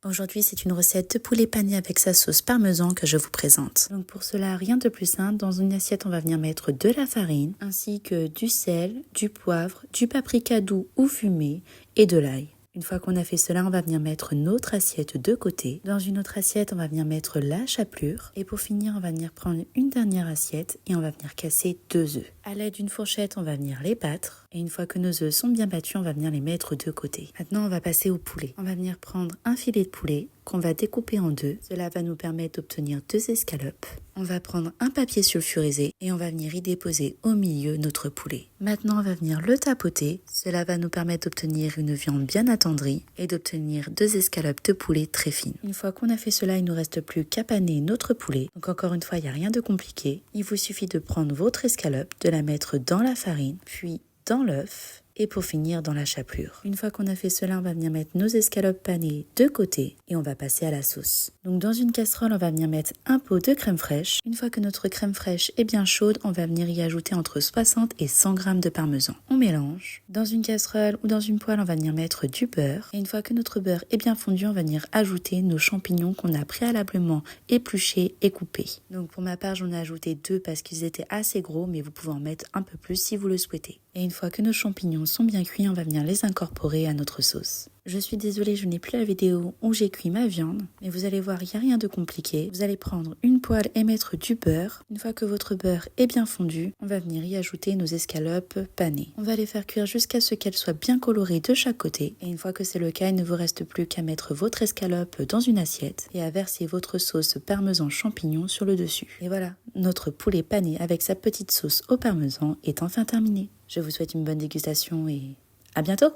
Aujourd'hui, c'est une recette de poulet pané avec sa sauce parmesan que je vous présente. Donc pour cela, rien de plus simple. Dans une assiette, on va venir mettre de la farine, ainsi que du sel, du poivre, du paprika doux ou fumé et de l'ail. Une fois qu'on a fait cela, on va venir mettre notre assiette de côté. Dans une autre assiette, on va venir mettre la chapelure. Et pour finir, on va venir prendre une dernière assiette et on va venir casser 2 œufs. À l'aide d'une fourchette, on va venir les battre. Et une fois que nos œufs sont bien battus, on va venir les mettre de côté. Maintenant, on va passer au poulet. On va venir prendre un filet de poulet qu'on va découper en deux. Cela va nous permettre d'obtenir 2 escalopes. On va prendre un papier sulfurisé et on va venir y déposer au milieu notre poulet. Maintenant, on va venir le tapoter. Cela va nous permettre d'obtenir une viande bien attendrie et d'obtenir 2 escalopes de poulet très fines. Une fois qu'on a fait cela, il ne nous reste plus qu'à paner notre poulet. Donc encore une fois, il n'y a rien de compliqué. Il vous suffit de prendre votre escalope, de la mettre dans la farine, puis dans l'œuf. Et pour finir dans la chapelure. Une fois qu'on a fait cela, on va venir mettre nos escalopes panées de côté et on va passer à la sauce. Donc dans une casserole, on va venir mettre un pot de crème fraîche. Une fois que notre crème fraîche est bien chaude, on va venir y ajouter entre 60 et 100 g de parmesan. On mélange. Dans une casserole ou dans une poêle, on va venir mettre du beurre. Et une fois que notre beurre est bien fondu, on va venir ajouter nos champignons qu'on a préalablement épluchés et coupés. Donc pour ma part, j'en ai ajouté 2 parce qu'ils étaient assez gros, mais vous pouvez en mettre un peu plus si vous le souhaitez. Et une fois que nos champignons sont bien cuits, on va venir les incorporer à notre sauce. Je suis désolée, je n'ai plus la vidéo où j'ai cuit ma viande, mais vous allez voir, il n'y a rien de compliqué. Vous allez prendre une poêle et mettre du beurre. Une fois que votre beurre est bien fondu, on va venir y ajouter nos escalopes panées. On va les faire cuire jusqu'à ce qu'elles soient bien colorées de chaque côté. Et une fois que c'est le cas, il ne vous reste plus qu'à mettre votre escalope dans une assiette et à verser votre sauce parmesan champignon sur le dessus. Et voilà, notre poulet pané avec sa petite sauce au parmesan est enfin terminé. Je vous souhaite une bonne dégustation et à bientôt!